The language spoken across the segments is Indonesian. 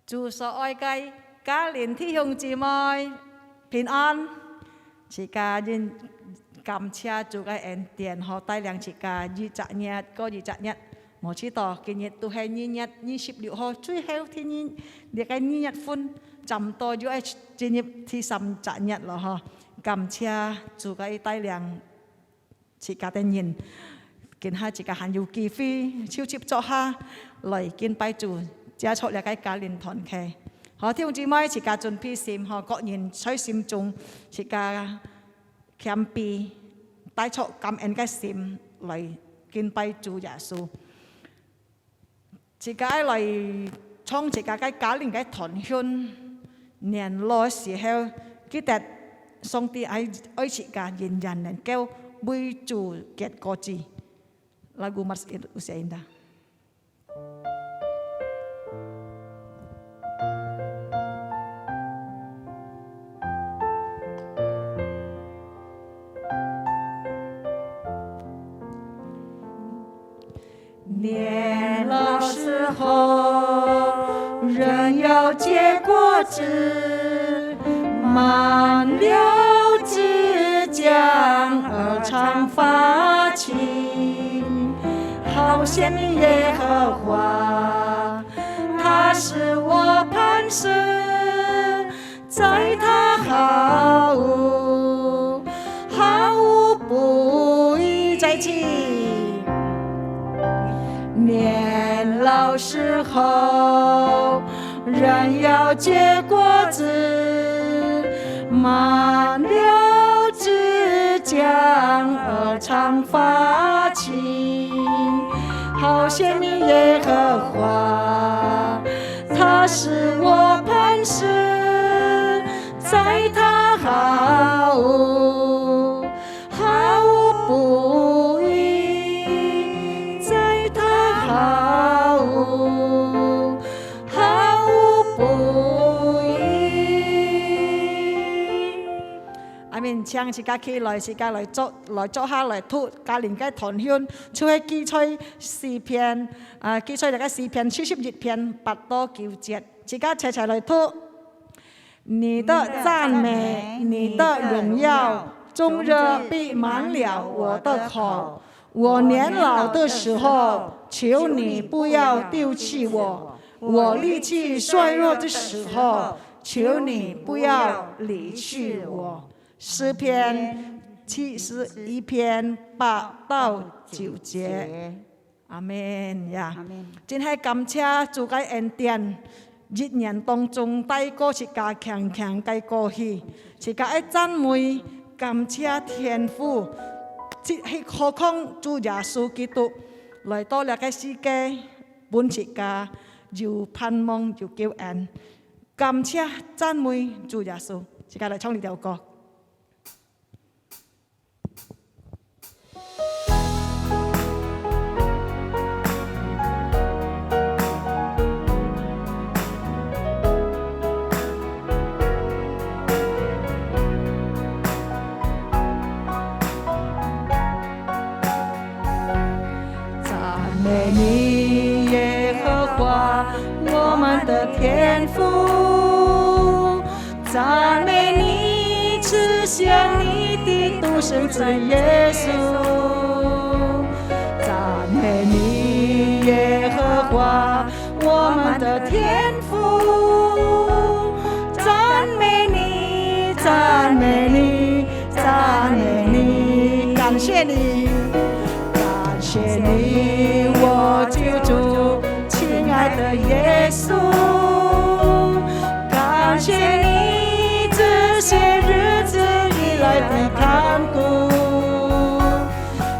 主所愛嘅家連弟兄姊妹平安，自家人感謝主嘅恩典和帶領自家20日過20日，冇知道今日都係2月26號最後天日，呢個2月份差唔多就係進入第30日啦嗬，感謝主嘅帶領自家嘅人。見下自己還有機會超接作下來見拜主，接觸了解家人團契。好，弟兄姊妹，自家準備心和各人在心中，自家謙卑帶出感恩嘅心來見拜主耶穌。自家來創自家嘅家人嘅團契，年老時候記得上帝愛自家仍然能夠為主結果子。Lagu Mars Usia Indah. "年老时候，人要结果子，满了枝将而常发青。好羡慕耶和华，他是我磐石，在他毫无不义在即。年老时候，人要结果子，满了枝将而常发青。好羡慕耶和华，他是我磐石，在他毫无不义，在他毫无不义。阿們唱自家起來，自家來做下來吐家人嘅團圈，出去記取詩篇，記取大家詩篇71篇8到9節，自家齊來吐。你的讚美，你的榮耀，終日必滿了我的口。我年老的時候，求你不要丟棄我；我力氣衰弱的時候，求你不要離棄我。詩篇71篇8到9節，阿們呀！真係感謝主嘅恩典，1年當中帶過自家強嘅過去，自家嘅讚美感謝天父，何況主耶穌基督來到呢個世界，本自家有盼望有救恩，感謝讚美主耶穌，自家來唱呢條歌。美你耶和华，我们的天父，赞美你，赐下你的独生子耶稣。赞美你耶和华，我们的天父，赞美你，赞美你，赞美你，感谢你。谢你，我救主，亲爱的耶稣，感谢你这些日子以来的看顾，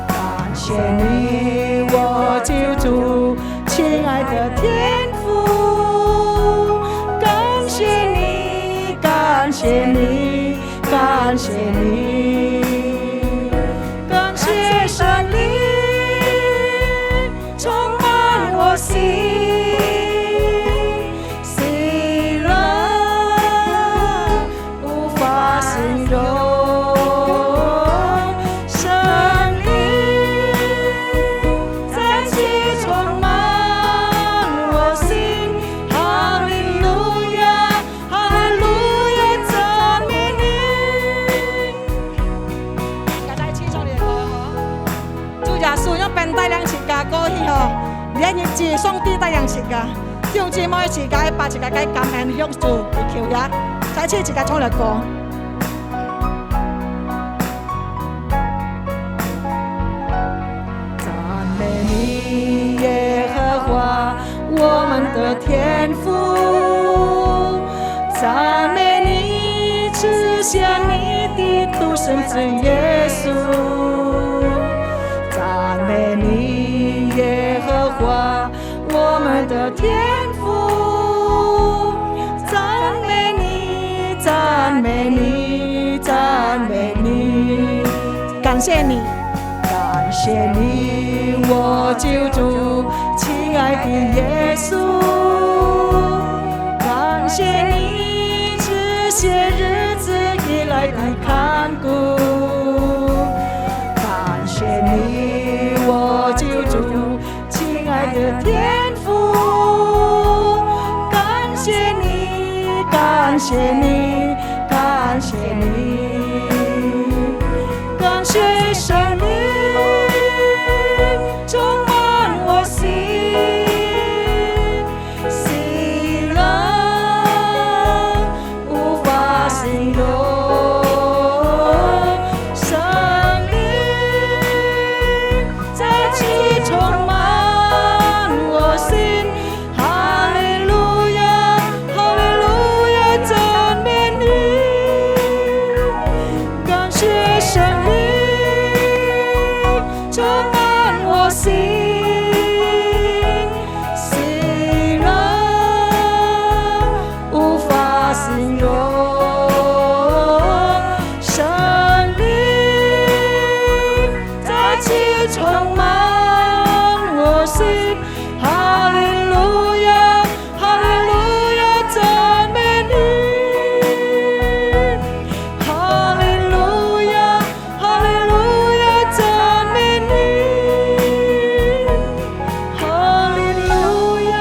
感谢你，我救主，亲爱的天父，感谢你，感谢你，感谢你，感谢神灵。喜乐无法形容，弟兄姊妹，自己把自己嘅感恩用主求呀，再次自己唱嚟講。赞美你，耶和华，我们的天父，赞美你，赐下你的独生子耶稣。赞美你，耶和华，我们的天父，赞美你，赞美你，赞美你，感謝你，感谢你，我救主，亲爱的耶稣，感谢你这些日子以来的看顾，感谢你，我救主，亲爱的天父，感谢你，感谢你，感谢你，感谢神灵充满我心，喜乐无法形容，神灵再次充满我心，哈利路亚，哈利路亚，赞美你，感谢神灵充满我心，喜乐无法形容，神灵再次充满我心，哈利路亚，哈利路亚，赞美你，哈利路亚，哈利路亚，赞美你，哈利路亚，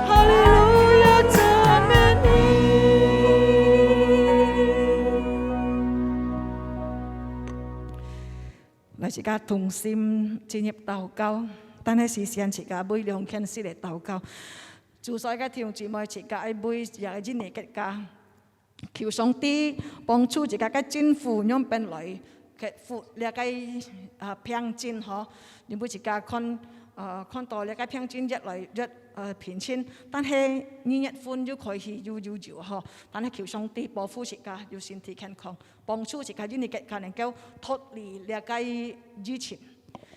哈利路亚，赞美你。嚟自家同心進入禱告，但係時常自家每兩天先嚟禱告。主所嘅弟兄姊妹，自家每日嘅嚟嘅家，求上帝幫助自家嘅政府用本來嘅富你嘅平靜嗬，你每自家看到你嘅平靜越來越平靜，但係日日歡要開始要嗬，但係求上帝保護自家要身體健康，幫助自家呢嘅家能夠脫離你嘅疫情。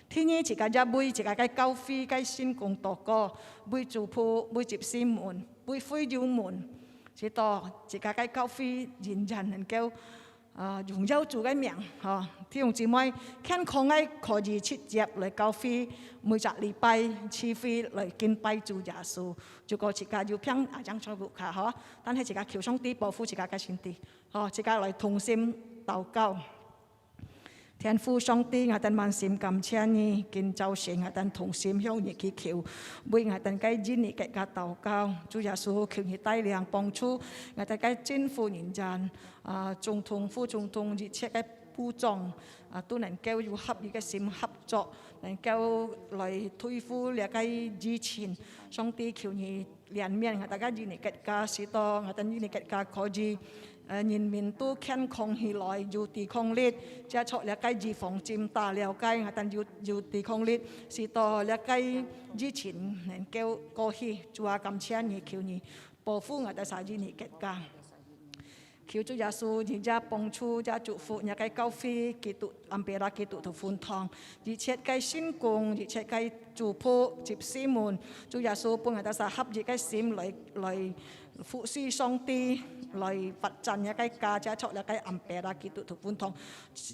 天意自家一每自家嘅教會嘅先共禱告，每做鋪每接師門，每會要門，直到自家嘅教會人人能夠榮耀主嘅名，弟兄姊妹，健康嘅可以直接嚟教會，每個禮拜次會嚟敬拜主耶穌，如果自家要拼將財富卡嗬，但係自家求上帝保護自家嘅身體，自家嚟同心禱告。天父上帝，我哋萬心感謝你，見早晨我哋同心向你祈求，為我哋嘅兒女嘅家禱告，主耶穌求你帶領幫助我哋嘅政府人員，總統、副總統一切嘅部長，都能夠有合意嘅心合作，能夠來對付呢個疫情。上帝求你憐憫我哋嘅兒女嘅家，使到我哋兒女嘅家可以。人民都健康起來，有抵抗力，即係錯了解預防針打了解，我哋有抵抗力，使到了解疫情能夠過去。主啊，感謝你，求你保護我哋曬兒女嘅家。求主耶穌，而家幫助，而祝福，而家教會基督安別拉基督徒歡堂，而且嘅先公，而且嘅祝福接師門，主耶穌幫我哋曬合意嘅心嚟服侍上帝，嚟發展一個家，即係錯一個安別拉基督徒歡堂，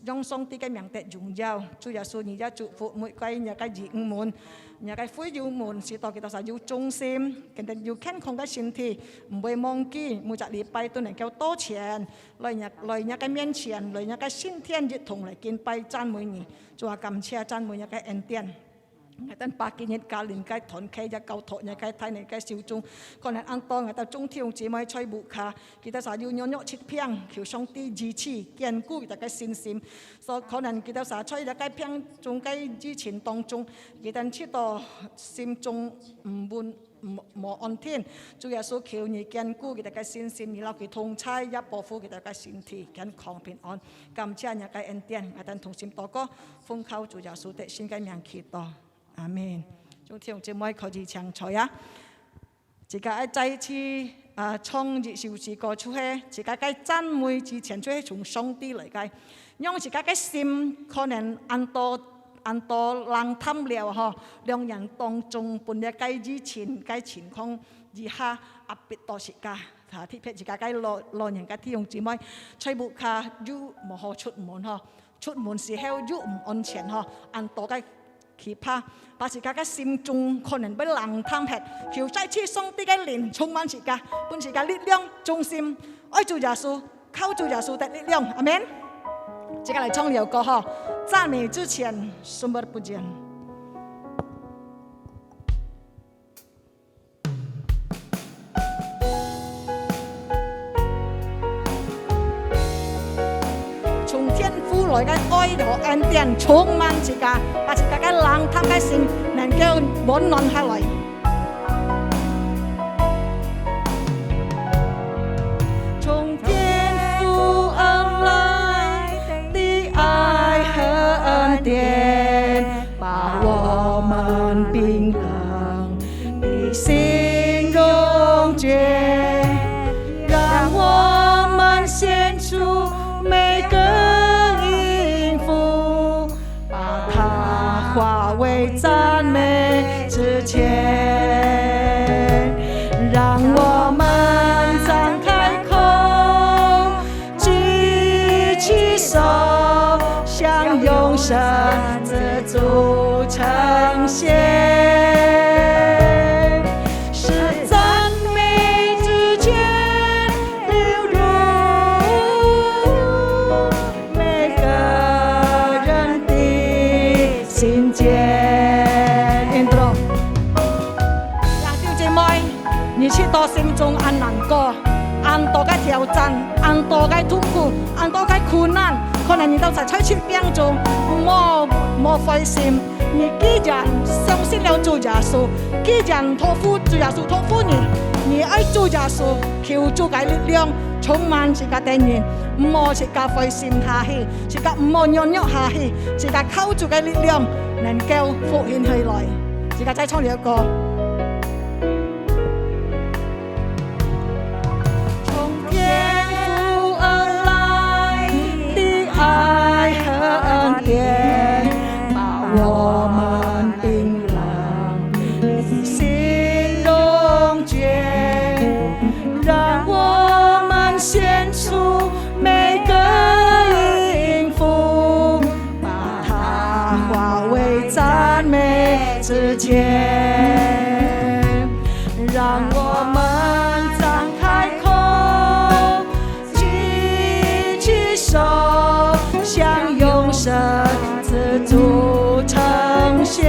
讓上帝嘅名得榮耀。主耶穌而家祝福每個人嘅兒女們。人家會要門，使到佢哋實要忠心，佢哋要健康嘅身體，唔會忘記每個禮拜都能夠多錢來人家面前，來人家先天一同嚟敬拜讚美你，做下感謝讚美人家恩典。我哋百幾日教練嘅團契嘅教徒，人家睇人家小眾，可能按當我哋中條姊妹吹木卡，佢哋實要樣樣切片，求上帝支持堅固佢哋嘅信心。所以可能佢哋實吹一個片，中間之前當中，佢哋知道心中唔滿無安天，主耶穌求你堅固佢哋嘅信心，然後佢同在一保護佢哋嘅身體，健康平安。感謝你嘅恩典，我哋同心禱告，奉靠主耶穌的聖嘅名祈禱，阿門。眾弟兄姊妹可以唱彩啊！自家再次唱熱小詩歌出去，自家嘅讚美之前出去從上帝嚟嘅，讓自家嘅心可能按多人貪了嗬，兩人當中本嚟嘅以前嘅情況以下壓迫到自家，特別自家嘅老人嘅弟兄姊妹，吹木卡又唔好出門嗬，出門時候又唔安全嗬，按多嘅懼怕，把自家嘅心中可能被人貪吃，求再次上帝嘅靈充滿自家，本自家力量中心，愛主耶穌，靠主耶穌的力量，阿門。接下來唱了歌嗬，讚美之前什麼都不見。從天父來嘅愛和恩典充滿自家，把自家嘅冷淡嘅心能夠溫暖下來。從天父而來的愛和恩典，把我們冰冷的心溶解，讓我們獻出每個音符，把它化為讚美之前，讓我們張開口，舉起手，向永生之主呈現。多心中很難過，很多嘅挑戰，很多嘅痛苦，很多嘅困難，可能你都在吹切邊中，莫灰心。你既然相信了主耶穌，既然託付主耶穌託付你愛主耶穌，求主嘅力量充滿自家的人，唔好自家灰心下去，自家唔好軟弱下去，自家靠主嘅力量能夠復興起來。自家再唱呢一個。愛和恩典，把我們冰冷的心溶解，讓我們獻出每個音符，把它化為讚美之前，讓我們張開口，舉起手，向永生之主呈現，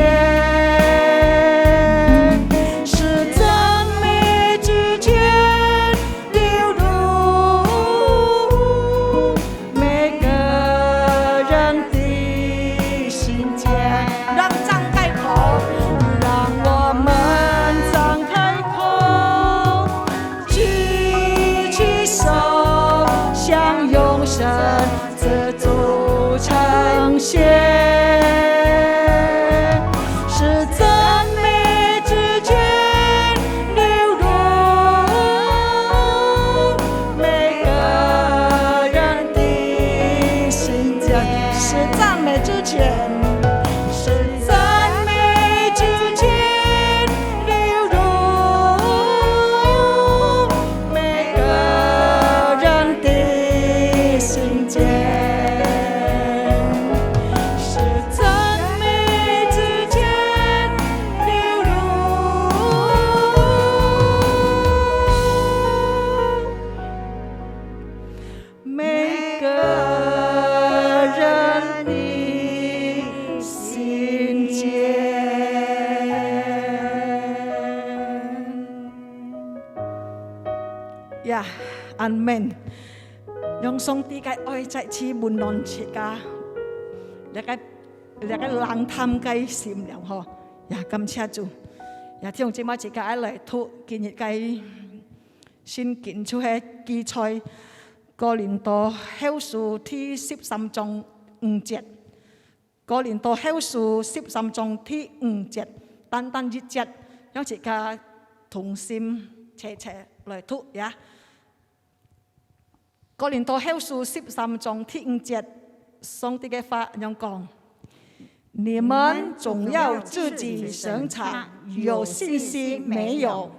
是讚美之泉流入每個人的心間。讓張開口，讓我們張開口，舉起手，向永生之主呈現，是讚美之泉流入每個人的心間，是讚美之泉，是讚美之泉流入每個人的心間。阿門。讓上帝嘅愛再次溫暖自家，你嘅冷淡嘅心靈嗬，也感謝主，弟兄姊妹，自家嚟讀今日嘅先見出係記載哥林多後書第13章5節，哥林多後書13章第5節，單單一節，讓自家同心齊齊嚟讀呀。哥林多後書13章第5節，上帝嘅話咁講。你們總要自己審查，有信心沒有，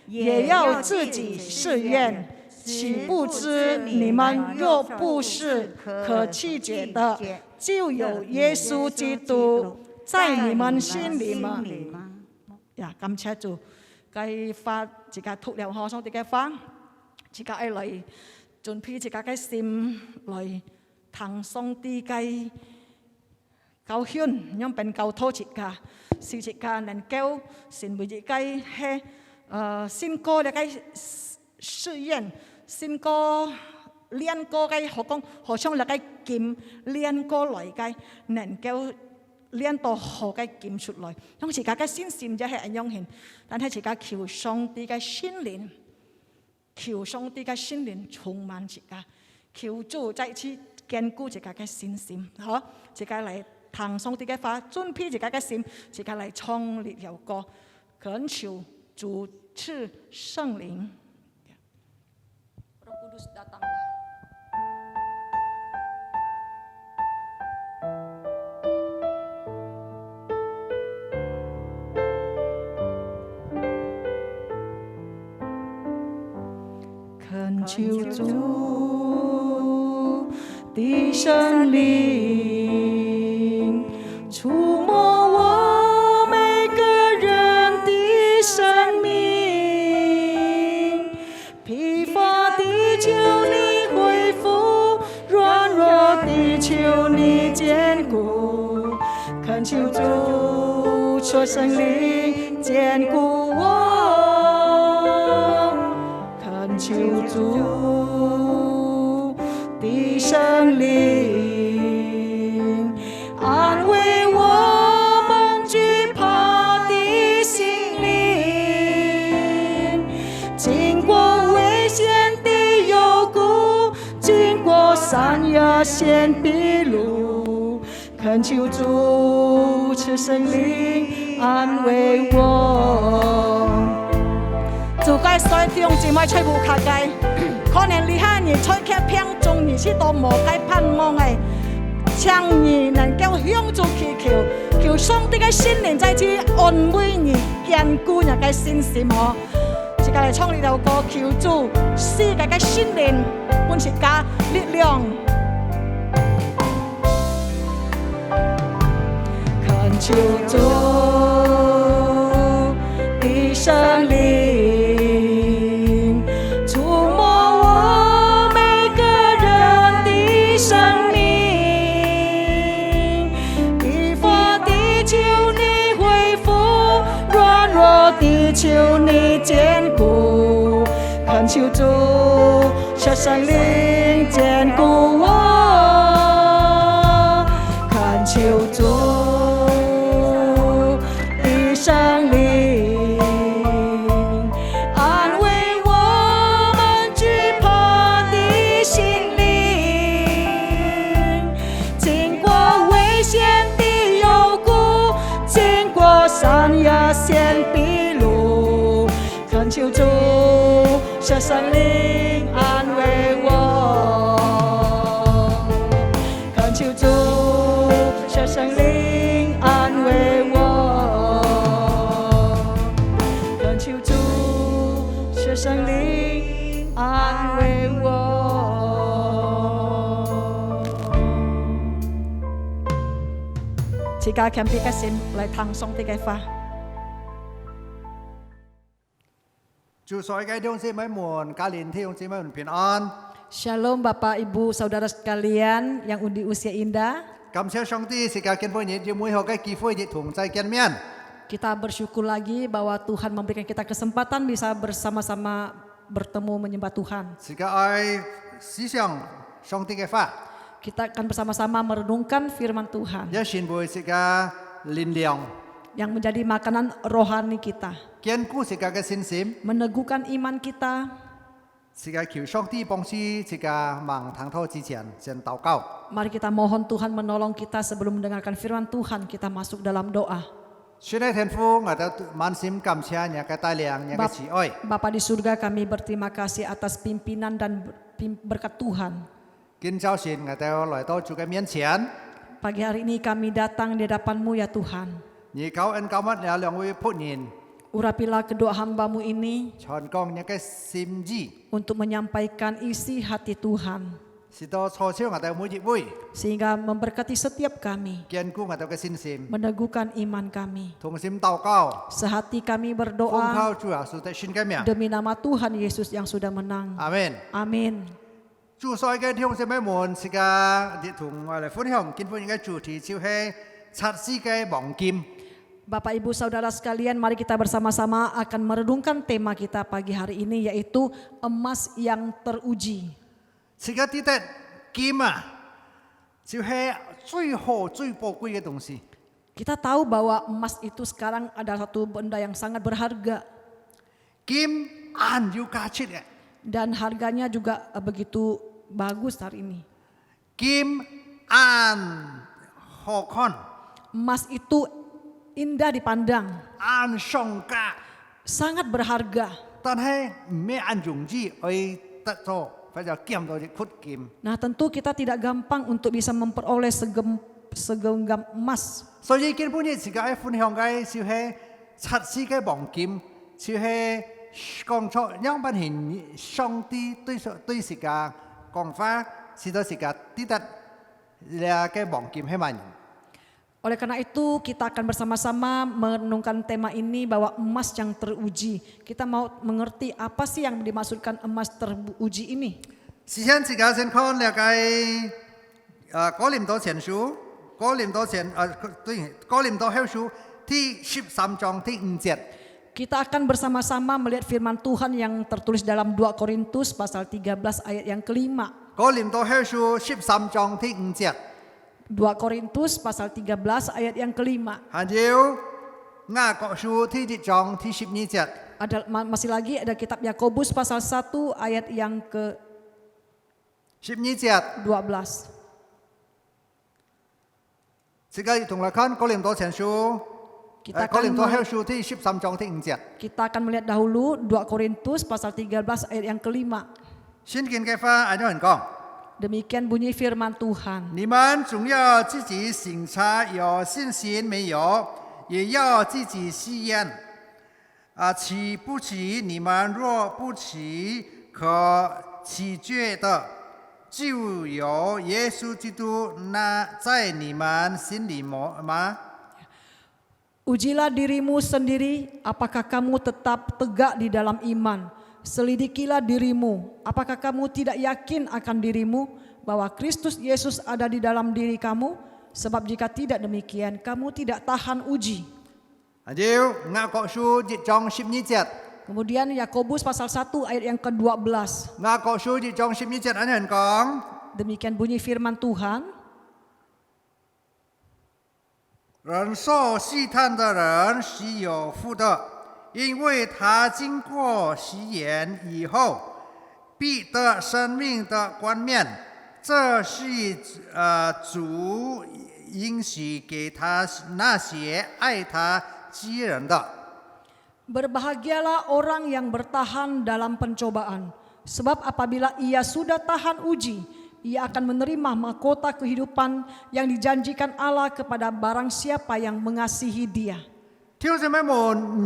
也要自己試驗。豈不知你們若不是可棄絕的，就有耶穌基督在你們心裏嗎？呀，感謝主，該發自家讀了學上帝嘅話，自家愛嚟準備自家嘅心嚟聽上帝嘅。教訓讓เป็น教徒自家，是自家能夠成為自己係先過嘅試驗，先過練過嘅學講，好像嚟嘅劍練過嚟嘅，能夠練到好嘅劍出來。讓自家嘅信心就係咁樣行，但係自家求上帝嘅心靈，求上帝嘅心靈充滿自家，求主再次堅固自家嘅信心，好，自家嚟。聽上帝嘅話，準備自己嘅心，自己嚟創立有歌，懇求主賜聖靈。Roh Kudus datanglah。懇求主的聖靈。觸摸我每個人的生命，疲乏的求你恢復，軟弱的求你堅固，懇求主出聖靈堅固我，懇求主的聖靈。安慰我們懼怕的心靈，經過危險的幽谷，經過山崖險的路，懇求主賜聖靈安慰我。主該所弟兄姊妹吹不卡該，可能你看你吹開片中，你是多麼該盼望嘅。向你能夠向主祈求，求上帝嘅心靈再次安慰你，堅固你嘅信心哦。自家嚟唱呢首歌，求主使佢嘅心靈本自家力量。懇求主的聖靈，觸摸我每個人的生命。求你堅固，懇求主賜聖靈堅固我，懇求主的聖靈安慰我們懼怕的心靈，經過危險的幽谷，經過山崖險壁。懇求主賜聖靈安慰我，懇求主賜聖靈安慰我，懇求主賜聖靈安慰我。自家謙卑嘅心嚟聽上帝嘅話。祝所有弟兄姊妹們，家連弟兄姊妹們平安。Shalom Bapak Ibu Saudara sekalian yang di usia indah. 感謝上帝，是家見每日有美好嘅機會亦同在見面。Kita bersyukur lagi bahwa Tuhan memberikan kita kesempatan bisa bersama-sama bertemu menyembah Tuhan. 是家愛思想上帝嘅話。Kita akan bersama-sama merenungkan firman Tuhan. 也宣布是家力量。yang menjadi makanan rohani kita, 堅固自家嘅信心， meneguhkan iman kita. 自家求上帝幫助自家忙堂禱之前先禱告。 Mari kita mohon Tuhan menolong kita sebelum mendengarkan firman Tuhan, kita masuk dalam doa. 主嘅天父，我哋滿心感謝你嘅帶領，你嘅慈愛。 Bapa di surga, kami berterima kasih atas pimpinan dan berkat Tuhan. 今朝晨我哋來到主嘅面前， Pagi hari ini kami datang di hadapan-Mu ya Tuhan. 你救恩救乜有兩位僕人， Urapilah kedua hamba-Mu ini 傳講你嘅心意， untuk menyampaikan isi hati Tuhan, 使到初超我哋每一位， sehingga memberkati setiap kami, 堅固我哋嘅信心， meneguhkan iman kami. 同心禱告， Sehati kami 奉 berdoa 靠主耶穌的聖嘅名， demi nama Tuhan Yesus yang sudah menang. 阿門。 Amin. 主所嘅弟兄姊妹們，時間同我哋分享今日嘅主題就係測試嘅黃金。 Bapak Ibu Saudara sekalian, mari kita bersama-sama akan merenungkan tema kita pagi hari ini, yaitu emas yang teruji. 這個啲的金啊，就係最好最寶貴嘅東西。 Kita tahu bahwa emas itu sekarang adalah satu benda yang sangat berharga 金硬要價值嘅， dan harganya juga begitu bagus hari ini. 金硬好看， Emas itu indah dipandang, 硬上價， sangat berharga. 但係唔咩硬容易去得到，或者kiếm到啲缺金。 Nah, tentu kita tidak gampang untuk bisa memperoleh segenggam emas. 所以今日自己分享嘅就係測試嘅黃金，就係講出兩班人上帝對自家講法，使到自家得得呢嘅黃金係乜嘢？ Oleh karena itu kita akan bersama-sama merenungkan tema ini bahwa emas yang teruji. Kita mau mengerti apa sih yang dimaksudkan emas teruji ini. 事先自己先看了解哥林多前書，哥林多後書第13章第5節。 Kita akan bersama-sama melihat firman Tuhan yang tertulis dalam 2 Korintus pasal 13 ayat yang kelima. 哥林多後書13章第5節。 2 Korintus pasal 13 ayat yang kelima. 還有雅各書第1章第12節。 Masih lagi ada kitab Yakobus pasal 1 ayat yang ke 12節。 12. 這個同來看哥林多前書，哥林多後書第13章第5節。 Kita akan melihat dahulu 2 Korintus pasal 13 ayat yang kelima. 聖經嘅話有人講。 Demikian bunyi firman Tuhan. 你們總要自己審查有信心沒有，也要自己試驗。起不起？你們若不起，可起覺的，就有耶穌基督那在你們心裡嗎？ Ujilah dirimu sendiri, apakah kamu tetap tegak di dalam iman. Selidikilah dirimu, apakah kamu tidak yakin akan dirimu bahwa Kristus Yesus ada di dalam diri kamu? Sebab jika tidak demikian, kamu tidak tahan uji. Kemudian Yakobus pasal 1 ayat yang ke-12. Demikian bunyi firman Tuhan. 人受试探的人是有福的，因为他经过试验以后，必得生命的冠冕。这是主应许给他那些爱他之人的。 Berbahagialah orang yang bertahan dalam pencobaan, sebab apabila ia sudah tahan uji, ia akan menerima mahkota kehidupan yang dijanjikan Allah kepada barang siapa yang mengasihi Dia. 聽眾們，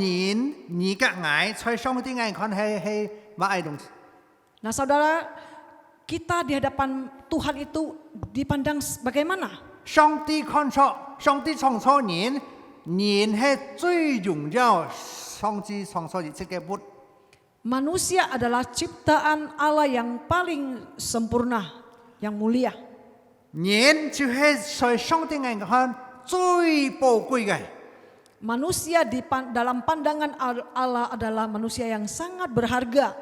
你嘅愛在上帝眼看係乜嘢東西？ Nah saudara, kita di hadapan Tuhan itu dipandang bagaimana? 上帝創造人，人係最榮耀上帝創造的這個物。 Manusia adalah ciptaan Allah yang paling sempurna, yang mulia. 人就係在上帝眼看最寶貴嘅。 Manusia dalam pandangan Allah adalah manusia yang sangat berharga.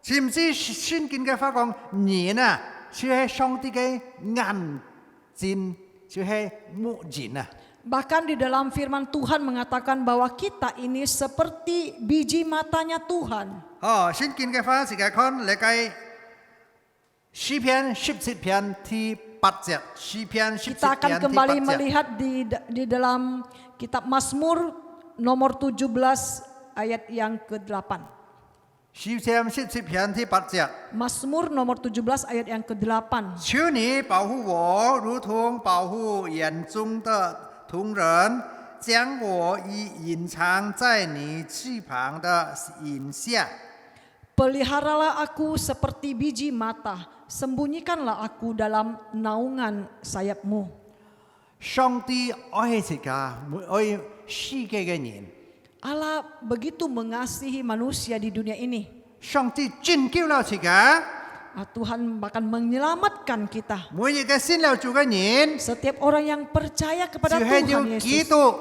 知唔知聖經嘅話講，人啊，就係上帝嘅眼睛，就係牧人啊。Bahkan di dalam firman Tuhan mengatakan bahwa kita ini seperti biji matanya Tuhan. 先見嘅話是嘅看你計詩篇17篇第8節，詩篇17 Kita akan 篇第 kembali 8節。 melihat di dalam kitab Mazmur nomor 17 ayat yang ke-8. 詩篇17篇第8節。 Mazmur nomor 17 ayat yang ke-8. 求你保護我，如同保護眼中的瞳人，將我隱藏在你翅膀的蔭下。 Peliharalah aku seperti biji mata, sembunyikanlah aku dalam naungan sayapmu. 上帝愛世界，愛世界嘅人。 Allah begitu mengasihi manusia di dunia ini. 上帝拯救了世界， Tuhan bahkan menyelamatkan kita. 每一個信了主嘅人， Setiap orang yang percaya 就 kepada 係 Tuhan 要基 Yesus. 督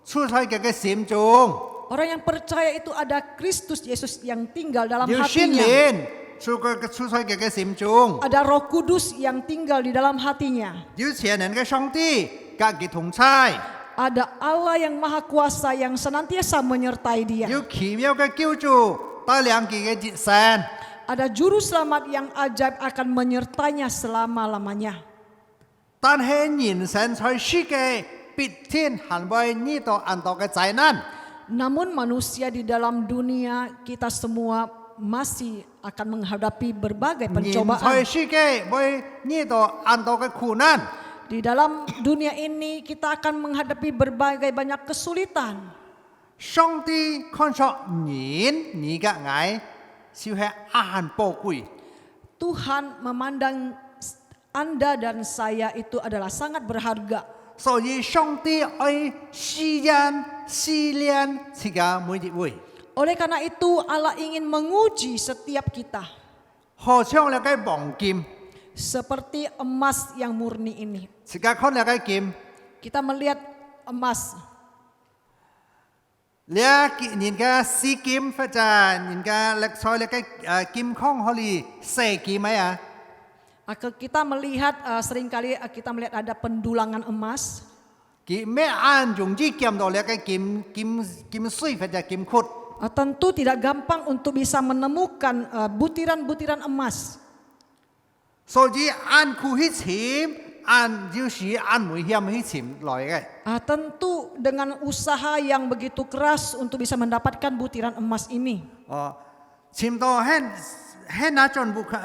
出喺佢嘅心中。 Orang yang percaya itu ada Kristus Yesus yang tinggal dalam 要聖 hatinya. 靈出喺佢嘅心中。 Ada Roh Kudus yang tinggal di dalam hatinya. 要全能嘅上帝隔佢同在， Ada Allah yang maha kuasa yang senantiasa menyertai dia. 要奇妙嘅救主帶領佢嘅節神。 Ada juru selamat yang ajaib akan menyertainya selama-lamanya. 但係人生在世界必天行為呢度很多嘅災難， Namun manusia di dalam dunia kita semua masih akan menghadapi berbagai 人在 pencobaan. 世界會呢度很多嘅苦難。 Di dalam dunia ini kita akan menghadapi berbagai banyak kesulitan. 上帝看出人嘅愛就係很寶貴， Tuhan memandang Anda dan saya itu adalah sangat berharga. 所以上帝愛試煉自己每一位。 Oleh karena itu Allah ingin menguji setiap kita. 好像你嘅黃金， Seperti emas yang murni ini. 自己看你嘅金， Kita melihat emas. 你人嘅絲金或者人嘅歷賽你嘅金礦可以射金咩啊？ Kita melihat seringkali kita melihat ada pendulangan emas. 佢咩按容易見到你嘅金水或者金窟， Tentu tidak gampang untuk bisa menemukan butiran-butiran emas. 所以按庫去潛，按就是按危險去潛來嘅。 Tentu dengan usaha yang begitu keras untuk bisa mendapatkan butiran emas ini. 潛到喺那種不可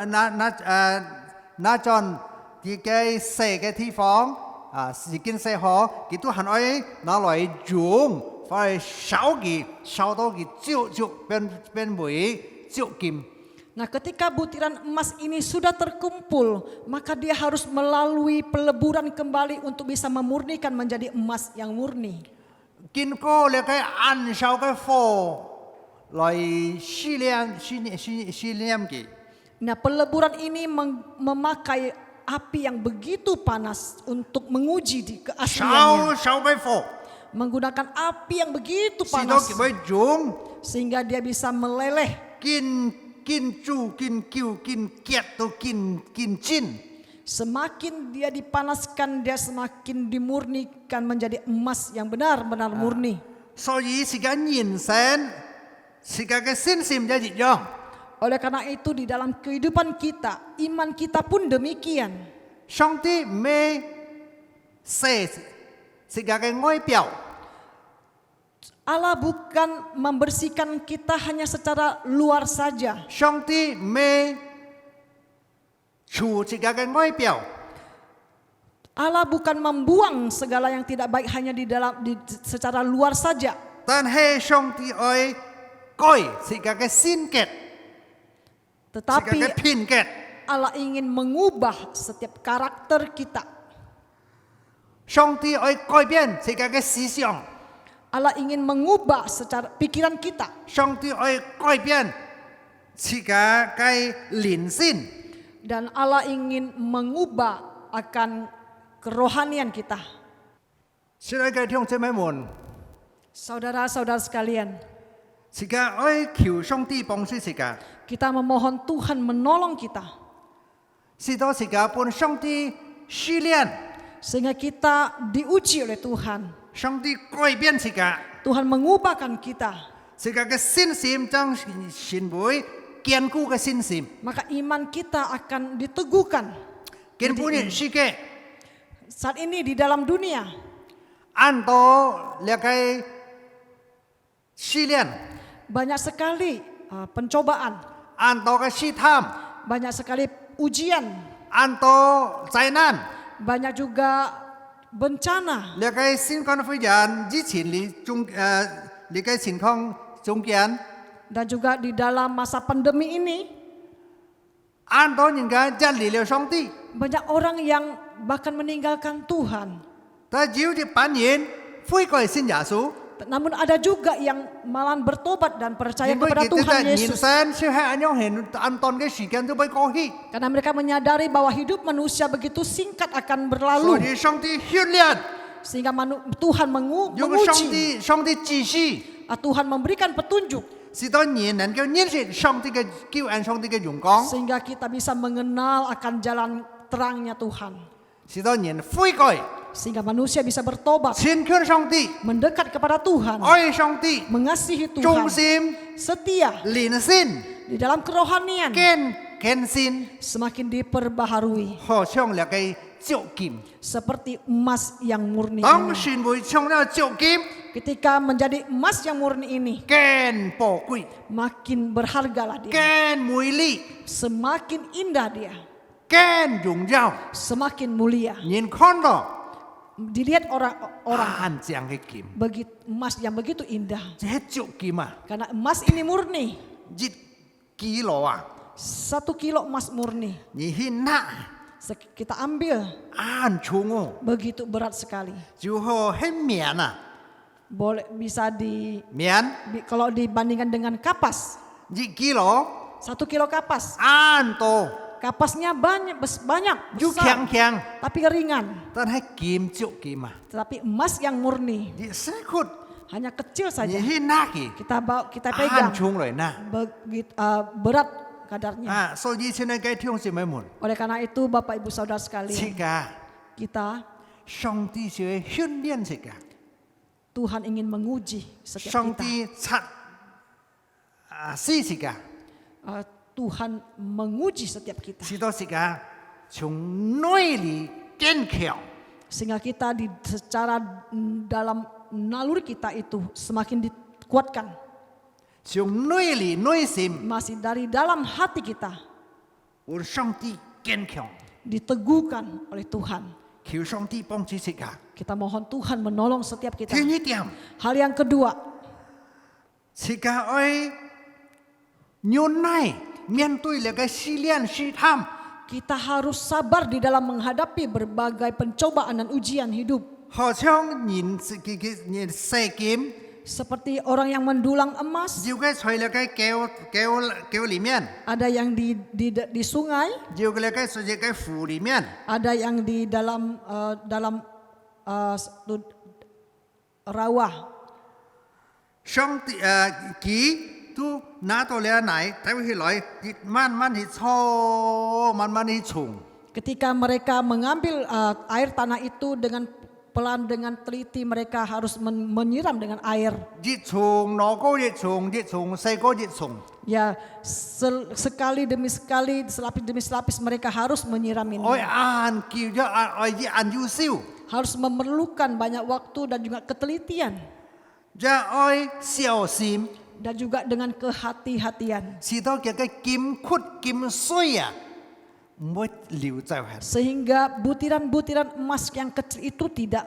那種啲嘅射嘅地方時間射好，佢都係愛拿來用，反而燒到佢焦變為焦金。 Nah, ketika butiran emas ini sudah terkumpul, maka dia harus melalui peleburan kembali untuk bisa memurnikan menjadi emas yang murni. 經過你嘅燃燒嘅火來試煉佢。 Nah, peleburan ini memakai api yang begitu panas untuk menguji di keasliannya. 燒嘅火， Menggunakan api yang begitu 使到 panas 佢會用 sehingga dia bisa meleleh. 見煮見叫見結到見煎。 Semakin dia dipanaskan, dia semakin dimurnikan menjadi emas yang benar-benar murni. 所以是個人生，是個嘅信心一樣。 Oleh karena itu di dalam kehidupan kita, iman kita pun demikian. 上帝唔係寫是個嘅外表， Allah bukan membersihkan kita hanya secara luar saja. 上帝唔係除是個嘅外表， Allah bukan membuang segala yang tidak baik hanya secara luar saja. 但係上帝愛改是個嘅性格，是個 Tetapi 嘅品格。 Allah ingin mengubah setiap karakter kita. 上帝愛改變是個嘅思想， Allah ingin mengubah secara pikiran kita. 上帝愛改變是個嘅靈性。 Dan Allah ingin mengubah akan kerohanian kita. 親愛嘅弟兄姊妹們， Saudara-saudara sekalian, 是個愛求上帝幫助是個， kita memohon Tuhan menolong kita. 是到是個本上帝試煉。Sehingga kita diuji oleh Tuhan. 上帝改变自家， Tuhan mengubahkan kita. 自家嘅信心將成為堅固嘅信心。 Maka iman kita akan diteguhkan. 根本嘅世界， Saat ini di dalam dunia 按到了個試煉， banyak sekali pencobaan, 按到嘅試探， banyak sekali ujian, 按到災難。 banyak juga bencana. 了個新冠肺炎之前你嘅情況中間， Dan juga di dalam masa pandemi ini 按到人家真離了上帝， banyak orang yang bahkan meninggalkan Tuhan. 但只有啲班人悔改信耶穌， Namun ada juga yang malah bertobat dan percaya 因為 kepada 佢哋 Tuhan 嘅人 Yesus. 生是係咁樣很簡單嘅時間都會過去， Karena mereka menyadari bahwa hidup manusia begitu singkat akan 所 berlalu. 以上帝訓練， Sehingga Tuhan 用上帝指示， Tuhan memberikan petunjuk. 使到人能夠認識上帝嘅救恩、上帝嘅榮光， Sehingga kita bisa mengenal akan jalan terangnya Tuhan. 使到人悔改， Sehingga manusia bisa bertobat, 親近上帝， mendekat kepada Tuhan, 愛上帝， mengasihi 忠 Tuhan, 心、 setia 靈性、 di dalam kerohanian, 堅信， semakin diperbaharui 好像那個足金。 seperti emas yang murni 當 ini. 船會唱了足金， Ketika menjadi emas yang murni ini, 更寶貴， makin berhargalah dia, 更美麗， semakin indah dia, 更榮耀。 semakin mulia. 人看到 Dilihat orang-orang 眼睛嘅金， begitu emas yang begitu indah. 這足金啊， Karena emas ini murni, 一幾簍啊， 1 kilo emas murni. 你去拿， Kita ambil, 眼重哦， begitu berat sekali. 就好很綿啊， Boleh bisa 綿 kalau dibandingkan dengan kapas, 一幾簍， 1 kilo kapas. 眼多， Kapasnya banyak, 又 besar, 強， tapi ringan. 但係金足金啊， Tetapi emas yang murni 你細ขุ， hanya kecil 你 saja. 去拿去， Kita 眼 pegang, 重嚟拿。 berat kadarnya. 啊，所以現在嘅聽姊妹們， Oleh karena itu Bapak Ibu Saudara 自 sekalian, 家 kita 上帝是會訓練自家， Tuhan ingin menguji setiap 上 kita. 帝測試自家， Tuhan menguji setiap kita 使到自家從內裏堅強。 sehingga kita secara dalam naluri kita itu semakin dikuatkan, 從內裏內心， masih dari dalam hati kita 我上帝堅強， diteguhkan oleh Tuhan. 求上帝幫助自家。 Kita mohon Tuhan menolong setiap kita. 第二點， Hal yang kedua, 自家愛忍耐面對那個試煉試探， kita harus sabar di dalam menghadapi berbagai pencobaan dan ujian hidup. 好像人細金， Seperti orang yang mendulang emas, 要佢在那個窖裡面， ada yang di sungai, 要佢那個在那個湖裡面， ada yang di dalam rawa. 上帝佢都拿到了奶，帶起來，慢慢去搓，慢慢去沖。 Ketika mereka mengambil air tanah itu dengan pelan, dengan teliti, mereka harus menyiram dengan air. 越沖攞高越沖，越沖細個越沖。 Ya, sekali demi sekali, selapis demi selapis mereka harus menyiram ini. 愛按叫咗愛按要燒， Harus memerlukan banyak waktu dan juga ketelitian 就愛小心， dan juga dengan kehati-hatian 使到佢嘅金窟金水啊，唔會流走係。 sehingga butiran-butiran emas yang kecil itu tidak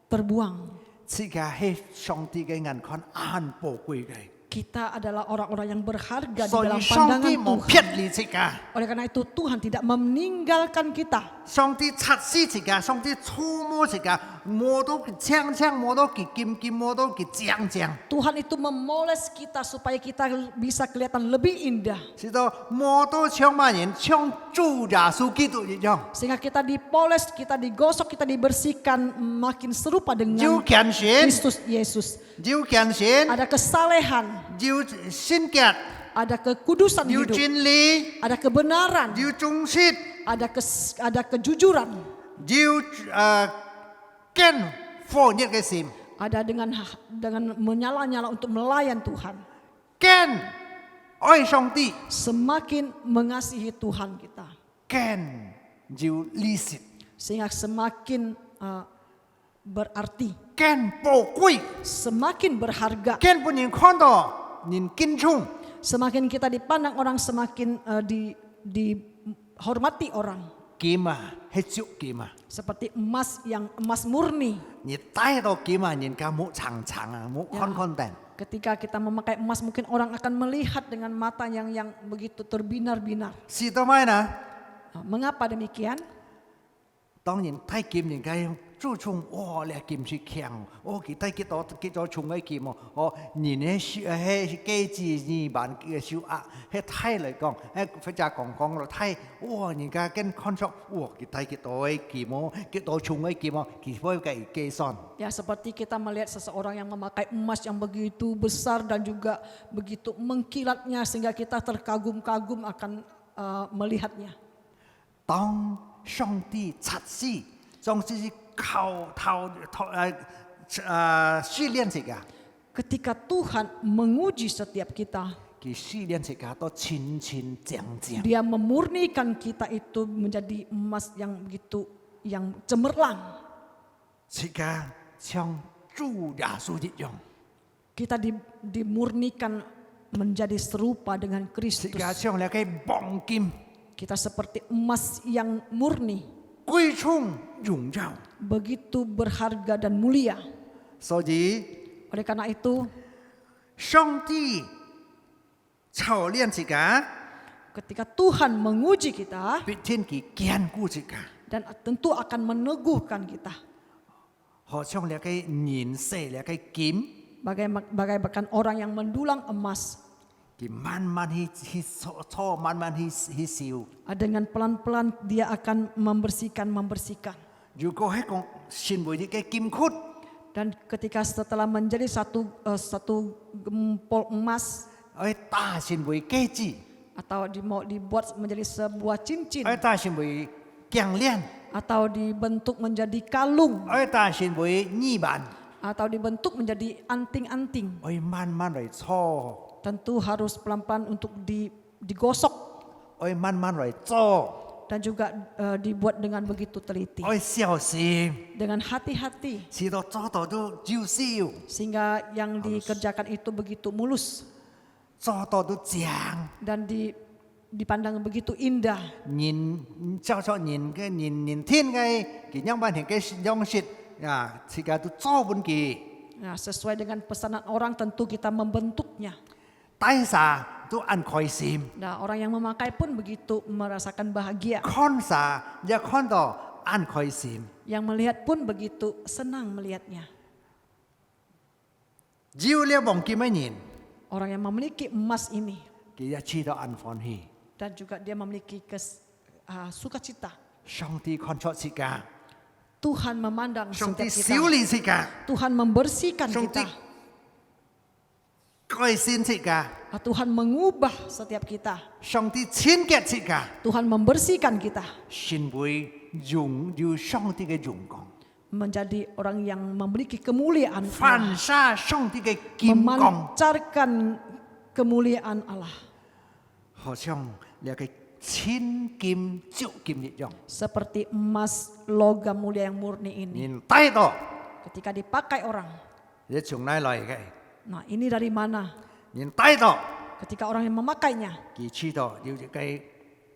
terbuang. 自家係上帝嘅眼看很寶貴嘅， Kita adalah orang-orang yang berharga di 所 dalam 以上 pandangan 帝冇 Tuhan. 撇離自家， Oleh karena itu Tuhan tidak meninggalkan kita. 上帝測試自家，上帝觸摸自家，摸到佢青青，摸到佢金金，摸到佢正正， Tuhan itu memoles kita supaya kita bisa kelihatan lebih indah. 使到摸到像乜人，像主耶穌基督一樣， Sehingga kita dipoles, kita digosok, kita dibersihkan makin serupa 要 dengan 虔誠， Kristus Yesus. 要虔誠， Ada kesalehan, 要聖潔， ada kekudusan 要 hidup, 真理， ada kebenaran, 要忠實， ada kejujuran, Dieu ken phô nhiệt cái sim, ada dengan menyala-nyala untuk melayan Tuhan. ken oi song ti, Semakin mengasihi Tuhan kita, ken Dieu li sit, sehingga semakin berarti, ken po kui, semakin berharga. ken pun nhìn con đó, nhìn kinh chung, Semakin kita dipandang orang, semakin dihormati orang. kim à, hết chịu kim à, Seperti emas murni. nhìn tay đó kim à, nhìn cả mũ chẳng à, mũ con đèn. Ketika kita memakai emas, mungkin orang akan melihat dengan mata yang begitu terbinar-binar. Si tao mai nè, Mengapa demikian?當然睇劍人家注重哇，你劍是強，哦佢睇幾多重嘅劍哦，人咧係機智二萬嘅小額，係睇嚟講，或者講落睇，哇人家跟 contract，哇佢睇幾多嘅劍哦，幾多重嘅劍哦，佢可以計算。 Ya, seperti kita melihat seseorang yang memakai emas yang begitu besar dan juga begitu mengkilatnya sehingga kita terkagum-kagum akan melihatnya. 當上帝測試，總是靠試煉自己， Ketika Tuhan menguji setiap kita, 佢試煉自己都清清正正。 Dia memurnikan kita itu menjadi emas yang begitu yang cemerlang. 自己像主耶穌一樣。 Kita dimurnikan menjadi serupa dengan 自 Kristus. 己像那個黃金， Kita seperti emas yang murni, 貴重榮耀。 begitu berharga dan mulia. 所以 Oleh karena itu, 上帝操練自己， ketika Tuhan menguji kita 必天佢堅固自己。 dan tentu akan meneguhkan kita. 好像那個燃色那個金， Bagaikan orang yang mendulang emas, 佢慢慢去搓，慢慢去燒。 dengan pelan-pelan dia akan membersihkan. 如果係講先為啲嘅金窟， Dan ketika setelah menjadi satu gempol emas 愛打先為戒指， atau mau dibuat menjadi sebuah cincin 愛打先為項鏈， atau dibentuk menjadi kalung 愛打先為耳環， atau dibentuk menjadi anting-anting, 愛慢慢嚟搓。 tentu harus pelan-pelan untuk digosok 愛慢慢嚟做， dan juga dibuat dengan begitu teliti, 愛小心， dengan hati-hati 直到做到都照燒， sehingga yang dikerjakan itu begitu mulus 做到都正。 dan dipandang begitu indah. 人照出人嘅人天嘅，佢樣板人嘅樣式啊，自己都做本嘅， Nah, sesuai dengan pesanan orang tentu kita membentuknya. 大啥都按開心， Nah, orang yang memakai pun begitu merasakan bahagia. 看啥也看到按開心。 Yang melihat pun begitu senang melihatnya. 只要你忘記乜人， Orang yang memiliki emas ini 佢一知道按歡喜。 dan juga dia memiliki sukacita. 上帝看出自己， Tuhan memandang 上帝 setiap 修 kita. 理自己， Tuhan membersihkan 上帝 kita. 改善自己， Tuhan mengubah setiap kita. 上帝清潔自己， Tuhan membersihkan kita 成為榮耀上帝嘅榮光， menjadi orang yang memiliki kemuliaan 反 Allah, 射上帝嘅金光， memancarkan kemuliaan Allah 好像那個千金照金一樣。 seperti emas logam mulia yang murni ini. 人睇到， Ketika dipakai orang, 你從哪來嘅？ nah ini dari mana? 人睇到， Ketika orang yang memakainya, 佢知道要一個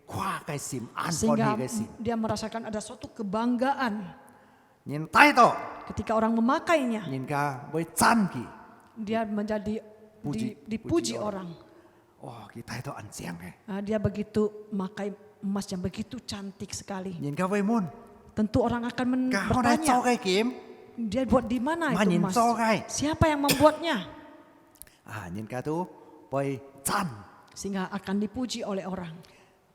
跨嘅心，安歡喜 sehingga 嘅心。 dia merasakan ada suatu kebanggaan. 人睇到， Ketika orang memakainya, 人家會讚佢。 dia menjadi dipuji orang. 哇！佢睇到安正嘅， Nah, dia begitu memakai emas yang begitu cantik sekali. 人家會問： Tentu orang akan 家可能做 bertanya, 嘅劍？ dia buat di mana itu Manin emas? sogai. Siapa yang membuatnya? 啊！人家都會讚， Sehingga akan dipuji oleh orang.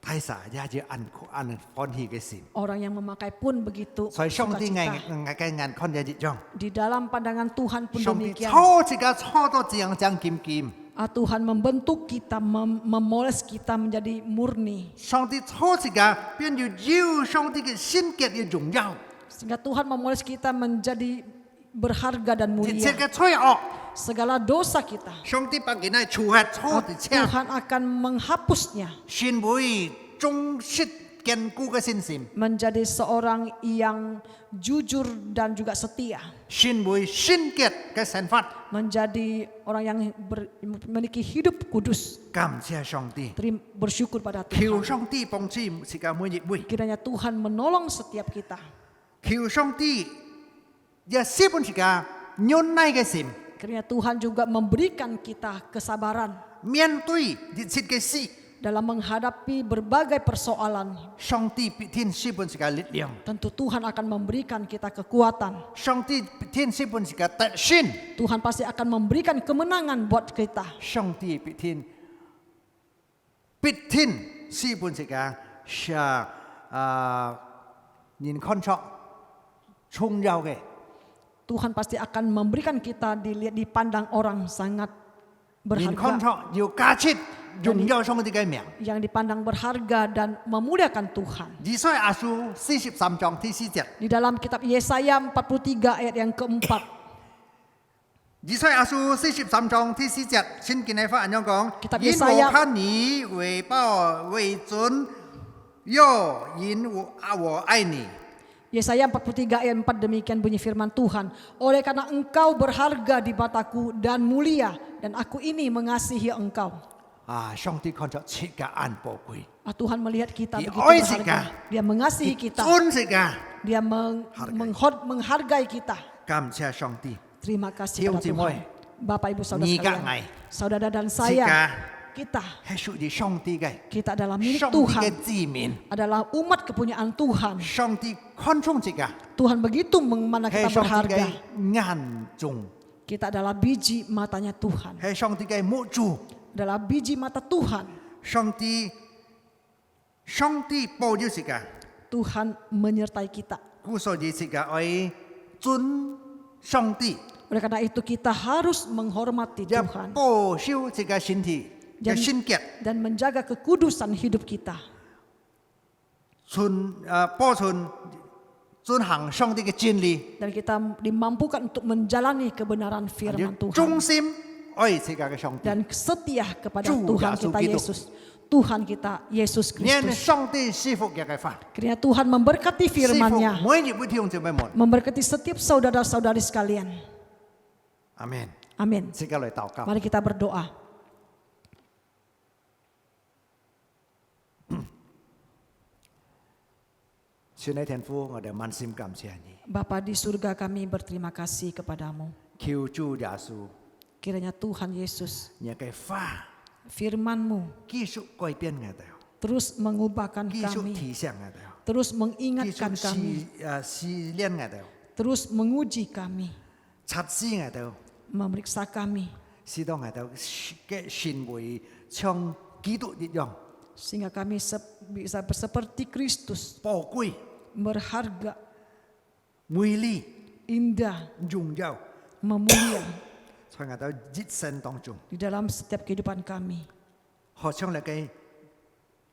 睇晒也要安歡喜嘅心。 Orang yang memakai pun begitu 所以上帝 sukacita. 嘅眼看一樣， Di dalam pandangan Tuhan pun 上帝 demikian. 錯自己錯到正正劍劍， Tuhan membentuk kita, memoles kita menjadi murni. 上帝初時間變要要上帝嘅聖潔嘅榮耀， Sehingga Tuhan memoles kita menjadi berharga dan 一切 mulia. 嘅罪惡， Segala dosa kita, 上帝把佢哋除下錯的車， Tuhan akan menghapusnya 先會忠實堅固嘅信心， menjadi seorang yang jujur dan juga setia, 先會聖潔嘅生活。 menjadi orang yang memiliki hidup kudus. 感謝上帝， Bersyukur pada 求 Tuhan. 上帝幫助時間每一位， Kiranya Tuhan menolong setiap kita. 求上帝也基本時間忍耐嘅心， Kiranya Tuhan juga memberikan kita kesabaran 面對一切嘅事， dalam menghadapi berbagai persoalan. 上帝必定基本時間力量， Tentu Tuhan akan memberikan kita kekuatan. 上帝必定基本時間得勝， Tuhan pasti akan memberikan kemenangan buat kita. 上帝必定基本時間是人看出重要嘅， Tuhan pasti akan memberikan kita dipandang orang sangat 人看 berharga. 出要價值榮耀上帝嘅名。 Yang dipandang berharga dan memuliakan Tuhan. 以賽亞書43章第4節， Di dalam kitab Yesaya 43 ayat yang keempat. 以賽亞書43章第4節，聖經嘅法咁樣講： Kitab 因 Yesaya 我看你為寶為尊，又因我愛你。 Yesaya 43 ayat 4 demikian bunyi firman Tuhan. Oleh karena engkau berharga di mataku dan mulia, dan aku ini mengasihi engkau. 上帝看出切嘅眼寶貴， Tuhan melihat kita Dia begitu oi berharga. sika. Dia mengasihi kita. 尊世界， Dia menghargai kita. 感謝上帝。 Terima kasih弟兄 kepada 姊妹， Tuhan. Bapak Ibu Saudara Ni sekalian. kak Saudara dan 世 saya, 界 kita 係屬於上帝嘅， kita adalah milik 上帝 Tuhan. 嘅子民， Adalah umat kepunyaan Tuhan. 上帝看重世界， Tuhan begitu memandang 係 kita 上帝 berharga. 嘅眼中， Kita adalah biji matanya Tuhan. 係上帝嘅目珠。 Adalah biji mata Tuhan. 上帝保佑世界， Tuhan menyertai kita. 故所以世界愛尊上帝， Oleh karena itu kita harus menghormati 也 Tuhan 保守世界身體嘅聖潔， dan menjaga kekudusan hidup kita. 保存遵行上帝嘅真理， Dan kita dimampukan untuk menjalani kebenaran firman 忠 Tuhan. 心愛世界嘅上帝， Dan setia kepada主 Tuhan Yesus kita Kristus. Yesus. Tuhan kita Yesus 念 Kristus. 上帝賜福嘅法， Kiranya Tuhan memberkati 賜福 firman-Nya. 每一位弟兄姊妹們， Memberkati setiap saudara-saudari sekalian. 阿門。 Amin. 即刻嚟禱告。 Mari kita berdoa. 親愛天父，我哋滿心感謝你， Bapa di surga kami berterima kasih kepadamu. 求主耶穌， Kiranya Tuhan Yesus, 你嘅法 firman-Mu 繼續改變我哋， terus mengubahkan 繼續 kami, 提醒我哋， terus 繼 mengingatkan 續 kami, 試煉我哋， terus menguji kami, 測試我哋， memeriksa kami, 使到我哋嘅行為像基督一樣 sehingga kami bisa seperti Kristus, 寶貴、 berharga, 美麗、 indah, 榮耀， memulia 在我哋一生當中， di dalam setiap kehidupan kami, 好像你嘅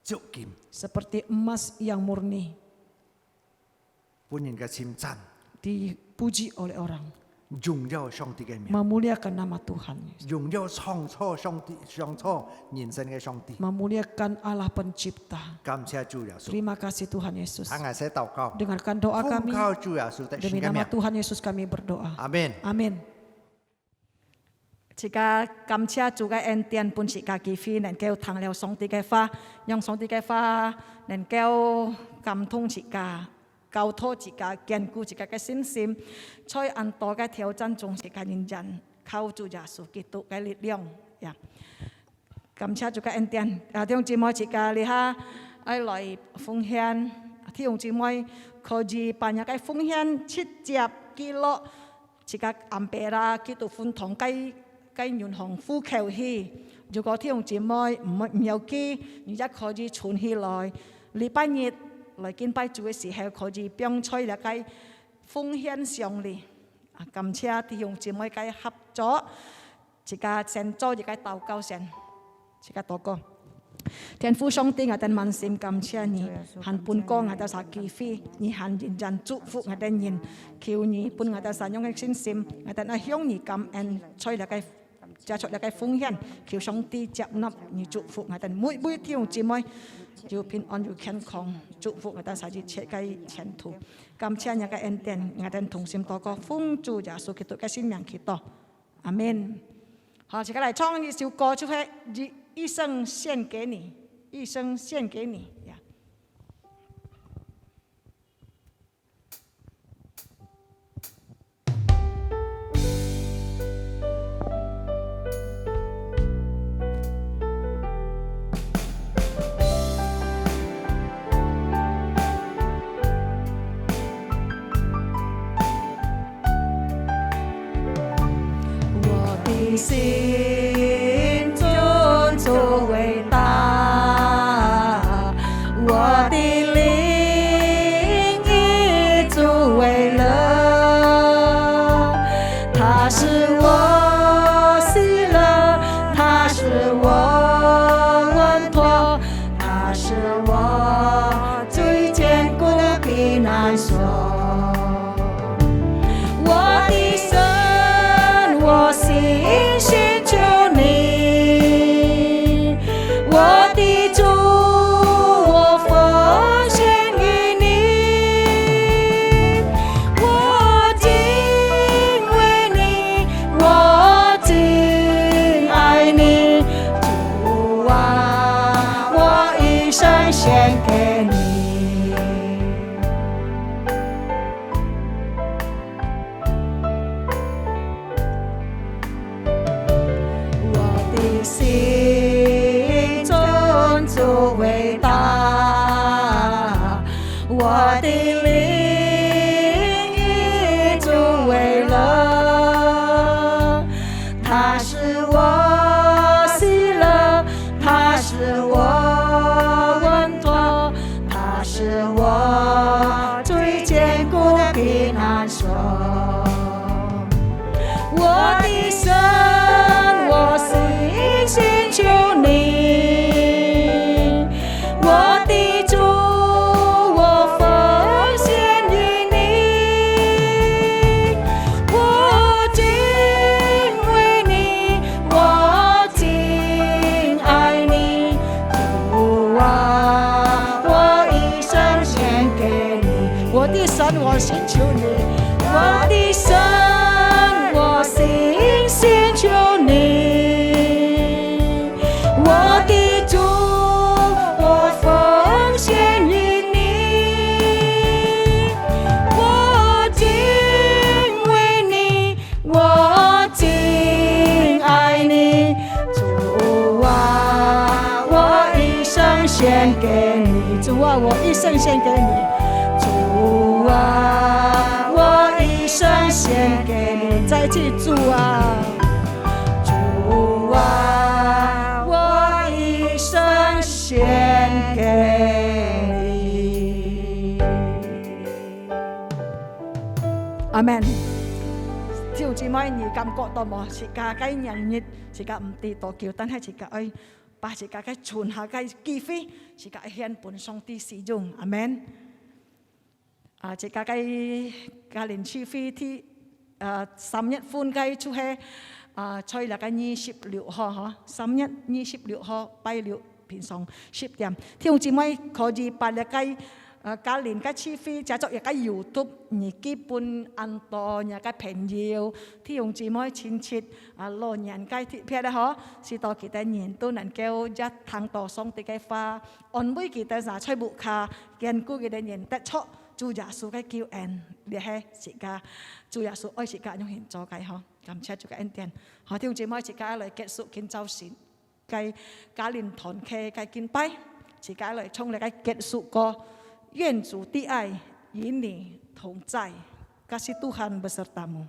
足劍， seperti emas yang murni, 本人嘅稱讚， dipuji oleh orang, 榮耀上帝嘅名， memuliakan nama Tuhan, 榮耀創初上帝、創初人生嘅上帝。 memuliakan Allah Pencipta. 感謝主耶穌， Terima kasih Tuhan Yesus. 我哋禱告， Dengarkan doa 奉 kami, 靠主耶穌的聖 demi 嘅 nama 名， Tuhan Yesus kami berdoa. 阿門。 Amin. Jika 感謝主嘅恩典本是家己飛，能夠聽了上帝嘅話，用上帝嘅話能夠感通自家，交託自家，堅固自家嘅信心，在很多嘅挑戰中是家人人靠主耶穌基督嘅力量。感謝主嘅恩典，弟兄姊妹，自家你下愛來奉獻，弟兄姊妹可以辦一個奉獻70 kilo， 自家暗白啦，基督歡堂雞元紅呼求起。如果弟兄姊妹唔有機，而家可以存起來，禮拜日來敬拜主嘅時候，可以幫吹一個奉獻上嚟。感謝弟兄姊妹嘅合作。Jika sen cho jika tàu cao sen, jika toko. Thiên父上帝，我哋萬心感謝你，行半個我哋撒基飛，你行認真祝福我哋人，求你伴我哋使用嘅信心，我哋愛向你感恩，吹嚟嘅借出嚟嘅奉獻，求上帝接納你祝福我哋每弟兄姊妹，要平安要健康，祝福我哋使一切嘅前途。感謝你嘅恩典，我哋同心禱告，奉主耶穌基督嘅聖名祈禱，阿門。好，接下來唱一首歌，就係一生獻給你，一生獻給你呀。我的心尊主伟大，我的灵以主为乐，他是我喜乐，他是我稳妥，他是我最坚固的避难所。我的神，我心寻求你，我的主，我奉献于你，我敬畏你，我敬爱你，主啊，我一生献给你。心尊主伟大，我的灵以主为乐，他是我喜乐，他是我稳妥，他是我最坚固的避难所。我的神，我心寻求你，我的主，我奉献于你，我敬畏你，我敬爱你，主啊，我一生献给你。我的神，我尋求你，我的神，我心寻求你，我的主，我奉献于你，我敬畏你，我敬爱你，主啊，我一生献给你，主啊，我一生獻給你，主啊，我一生献给你，再次主啊，主啊，我一生献给你。阿門。弟兄姊妹，你感覺到冇？自家嘅人日，自家唔知道叫，但係自家愛把自家嘅存下嘅機會，自家獻本上帝使用，阿門。自家嘅家連機會ที่3月份嘅出係吹嚟嘅26號嗬，3月26號拜六平常10點，弟兄姊妹可以把你嘅家連嘅機會製作一個 YouTube， 你基本按多你嘅朋友、弟兄姊妹親戚老人嘅貼片咧嗬，使到佢哋人都能夠一聽到上帝嘅話，安慰佢哋在吹木卡，堅固佢哋人得出主耶穌嘅救恩，你係自家主耶穌愛自家用現做嘅嗬，感謝主嘅恩典，好弟兄姊妹自家嚟結束建造善嘅家連團契嘅敬拜，自家嚟從嚟嘅結束個。願主的愛與你同在，kasih Tuhan besertamu。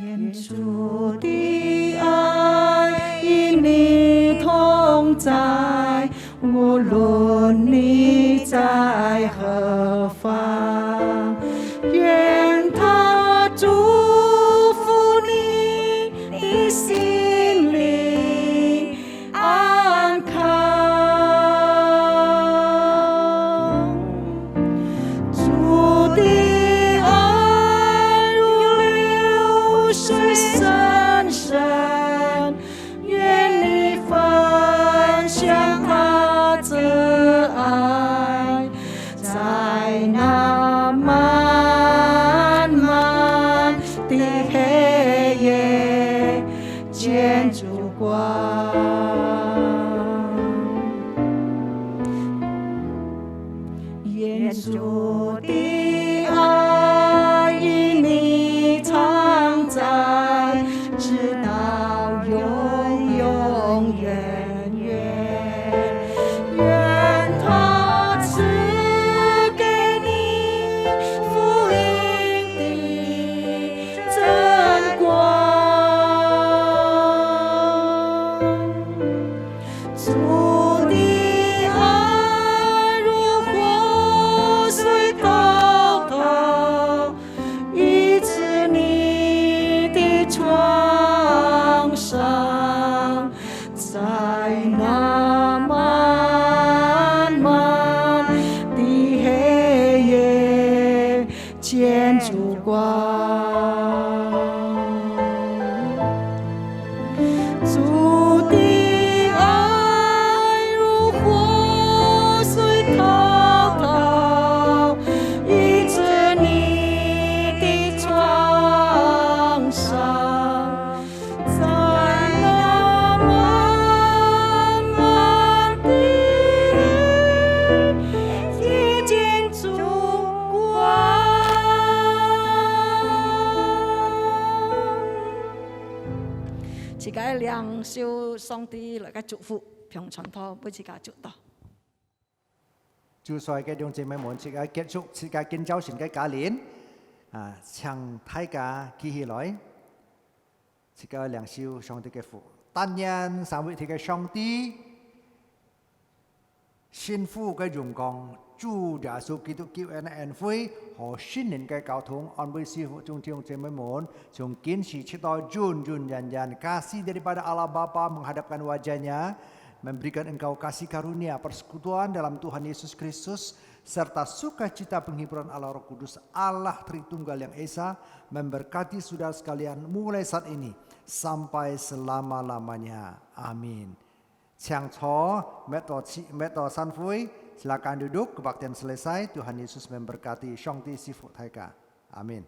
願主的愛在何方？愿他祝福你心里安康。主的爱如流水深深，愿你分享他的爱，在那漫漫的黑夜见烛光。愿主的爱与你常在，直到永永远远。愿他赐给你福音的真光。主的爱如活水滔滔，医治你的创伤，在那漫漫的黑夜见烛光。主的爱如活水滔滔，医治你的创伤，在那漫漫的夜见烛光。自己領受上帝來嘅祝福，平傳託俾自己做到。主所嘅弟兄姊妹們，自己結束自己建造神嘅家園，請大家記起來，自己領受上帝嘅福。但願三位一體嘅上帝，幸福嘅榮光，主耶穌基督救恩嘅恩惠和心靈嘅交通，安慰師傅眾弟兄姊妹們，從今時直到永kasih daripada Allah Bapa menghadapkan wajahnya, memberikan engkau kasih karunia persekutuan dalam Tuhan Yesus Kristus, serta sukacita penghiburan Allah Roh Kudus, Allah Tritunggal yang Esa, memberkati saudara sekalian mulai saat ini sampai selama-lamanya. Amin. Siang Cho, Meto Sanfui, silakan duduk, kebaktian selesai. Tuhan Yesus memberkati Shongti Sifu Taika. Amin.